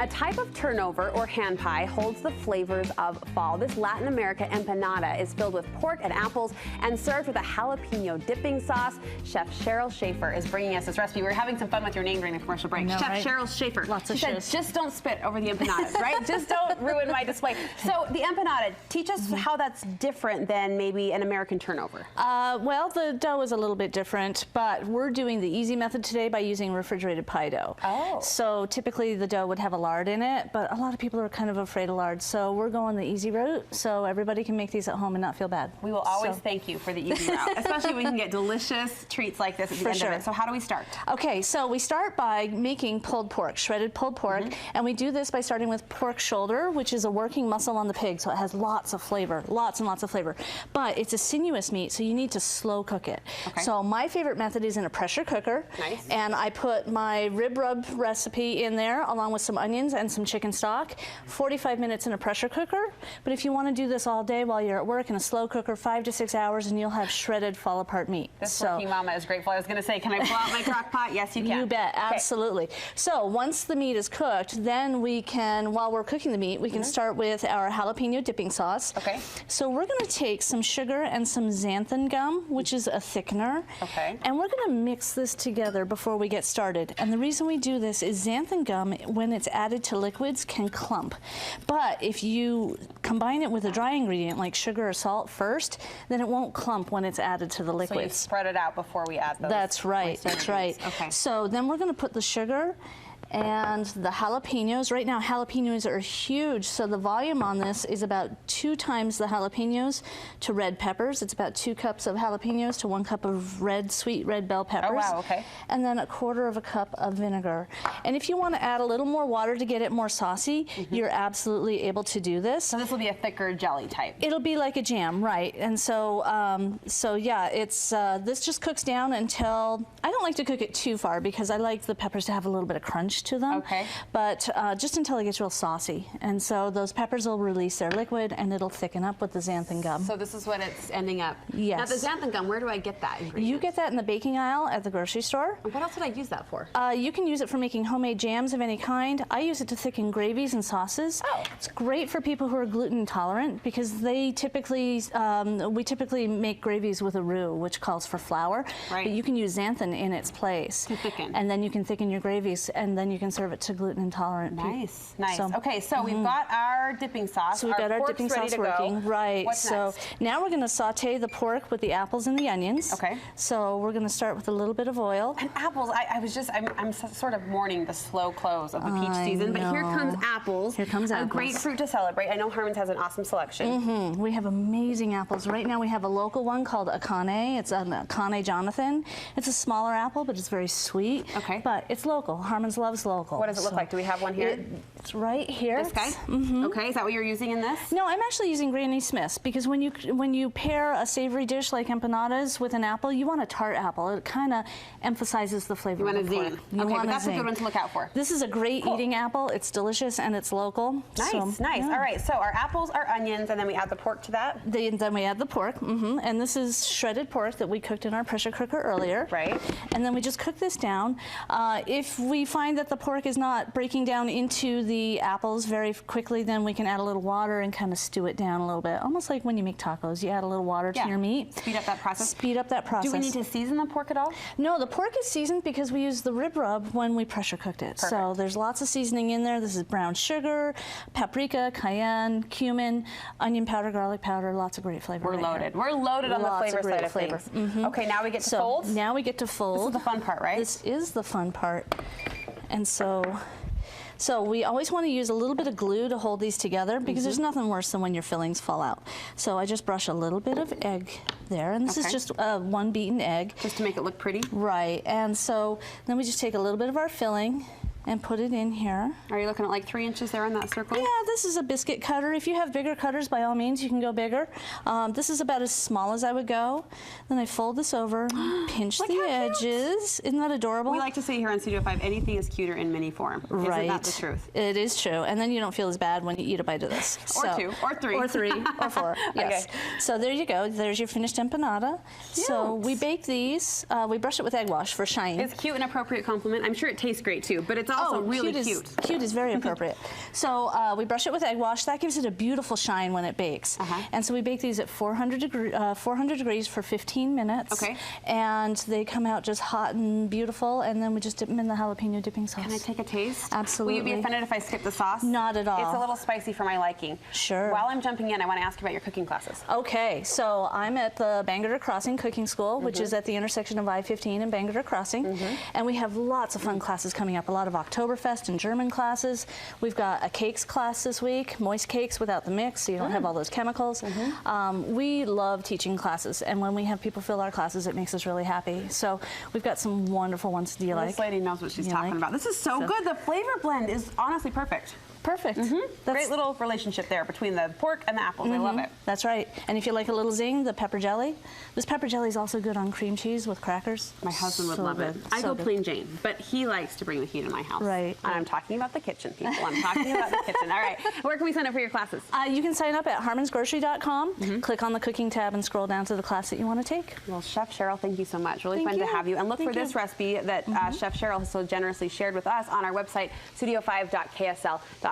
A type of turnover or hand pie holds the flavors of fall. This Latin America empanada is filled with pork and apples and served with a jalapeno dipping sauce. Chef Cheryl Schaefer is bringing us this recipe. We were having some fun with your name during the commercial break. Know, Chef right? Cheryl Schaefer. Lots of said, just don't spit over the empanadas, right? Just don't ruin my display. So the empanada, teach us how that's different than maybe an American turnover. Well, the dough is a little bit different, but we're doing the easy method today by using refrigerated pie dough. Oh. So typically the dough would have a lard in it, but a lot of people are kind of afraid of lard, so we're going the easy route so everybody can make these at home and not feel bad. We will always thank you for the easy route, especially when we can get delicious treats like this at the end of it. So how do we start? Okay, so we start by making pulled pork, shredded pulled pork, and we do this by starting with pork shoulder, which is a working muscle on the pig, so it has lots of flavor, lots and lots of flavor. But it's a sinuous meat, so you need to slow cook it. Okay. So my favorite method is in a pressure cooker. Nice. And I put my rib rub recipe in there along with some onions and some chicken stock. 45 minutes in a pressure cooker. But if you want to do this all day while you're at work in a slow cooker, 5 to 6 hours, and you'll have shredded fall apart meat. This working mama is grateful. I was going to say, can I pull out my crock pot? Yes, you can. You bet, absolutely. So once the meat is cooked, then we can, while we're cooking the meat, we can start with our jalapeno dipping sauce. Okay. So we're going to take some sugar and some xanthan gum, which is a thickener. Okay. And we're going to mix this together before we get started. And the reason we do this is xanthan gum, when it's added to liquids, can clump. But if you combine it with a dry ingredient like sugar or salt first, then it won't clump when it's added to the liquids. So you spread it out before we add those. That's right, that's right. Okay. So then we're going to put the sugar and the jalapenos. Right now jalapenos are huge, so the volume on this is about 2 times the jalapenos to red peppers. It's about 2 cups of jalapenos to 1 cup of sweet red bell peppers. Oh wow, okay. And then 1/4 cup of vinegar. And if you want to add a little more water to get it more saucy, you're absolutely able to do this. So this will be a thicker jelly type. It'll be like a jam, right? And so, so yeah, it's this just cooks down until, I don't like to cook it too far because I like the peppers to have a little bit of crunch to them. Okay. But just until it gets real saucy. And so those peppers will release their liquid and it'll thicken up with the xanthan gum. So this is what it's ending up. Yes. Now the xanthan gum, where do I get that ingredient? You get that in the baking aisle at the grocery store. And what else would I use that for? You can use it for making homemade jams of any kind. I use it to thicken gravies and sauces. Oh. It's great for people who are gluten intolerant because they typically, we typically make gravies with a roux, which calls for flour. Right. But you can use xanthan in its place. To thicken. And then you can thicken your gravies, and then you can serve it to gluten intolerant people. Nice, nice. So, okay, so we've got our dipping sauce. So we've got our dipping sauce working. Right. What's so next? now we're going to saute the pork with the apples and the onions. Okay. So we're going to start with a little bit of oil. And apples, I'm sort of mourning the slow close of the peach season, but here comes apples. Here comes apples. A great fruit to celebrate. I know Harmon's has an awesome selection. We have amazing apples. Right now we have a local one called Akane. It's an Akane Jonathan. It's a smaller apple, but it's very sweet. Okay. But it's local. Harmon's loves local. What does it look like? Do we have one here? It's right here. This guy? Okay, is that what you're using in this? No, I'm actually using Granny Smith's because when you pair a savory dish like empanadas with an apple, you want a tart apple. It kind of emphasizes the flavor. You want of a the zing. pork. Okay, but that's a good one to look out for. This is a great eating apple. It's delicious and it's local. Nice, so, nice. Yeah. All right, so our apples, our onions, and then we add the pork to that? Then we add the pork, and this is shredded pork that we cooked in our pressure cooker earlier. Right. And then we just cook this down. If we find that the pork is not breaking down into the apples very quickly, then we can add a little water and kind of stew it down a little bit. Almost like when you make tacos, you add a little water to your meat. Speed up that process. Speed up that process. Do we need to season the pork at all? No, the pork is seasoned because we use the rib rub when we pressure cooked it. Perfect. So there's lots of seasoning in there. This is brown sugar, paprika, cayenne, cumin, onion powder, garlic powder, lots of great flavor. We're loaded. We're loaded on the flavor side of things. Okay, now we get to fold. Now we get to fold. This is the fun part, right? This is the fun part. And so we always want to use a little bit of glue to hold these together because there's nothing worse than when your fillings fall out. So I just brush a little bit of egg there, and this is just 1 beaten egg. Just to make it look pretty? Right, and so then we just take a little bit of our filling and put it in here. Are you looking at like 3 inches there in that circle? Yeah, this is a biscuit cutter. If you have bigger cutters, by all means, you can go bigger. This is about as small as I would go. Then I fold this over, pinch the edges. Isn't that adorable? We like to say here on Studio 5, anything is cuter in mini form. Right. Isn't that the truth? It is true. And then you don't feel as bad when you eat a bite of this. Or 2, or 3. Or 3, or 4, yes. Okay. So there you go. There's your finished empanada. Cute. So we bake these. We brush it with egg wash for shine. It's cute and appropriate compliment. I'm sure it tastes great too, but it's also really cute. Cute is very appropriate. So we brush it with egg wash. That gives it a beautiful shine when it bakes. And so we bake these at 400 degrees for 15 minutes. Okay. And they come out just hot and beautiful, and then we just dip them in the jalapeno dipping sauce. Can I take a taste? Absolutely. Will you be offended if I skip the sauce? Not at all. It's a little spicy for my liking. Sure. While I'm jumping in, I want to ask you about your cooking classes. Okay, so I'm at the Bangor Crossing Cooking School, which is at the intersection of I-15 and Bangor Crossing. And we have lots of fun classes coming up, a lot of Oktoberfest and German classes. We've got a cakes class this week, moist cakes without the mix, so you don't have all those chemicals. We love teaching classes, and when we have people fill our classes, it makes us really happy. So we've got some wonderful ones. Do you like? This lady knows what she's talking about. This is so good. The flavor blend is honestly perfect. Perfect. Great little relationship there between the pork and the apples. I love it. That's right. And if you like a little zing, the pepper jelly. This pepper jelly is also good on cream cheese with crackers. My husband would love it. I go plain Jane, but he likes to bring the heat in my house. Right. And I'm talking about the kitchen, people. I'm talking about the kitchen. All right. Where can we sign up for your classes? You can sign up at harmonsgrocery.com, click on the cooking tab, and scroll down to the class that you want to take. Well, Chef Cheryl, thank you so much. Really fun to have you. And look for this recipe that Chef Cheryl has so generously shared with us on our website, studio5.ksl.com.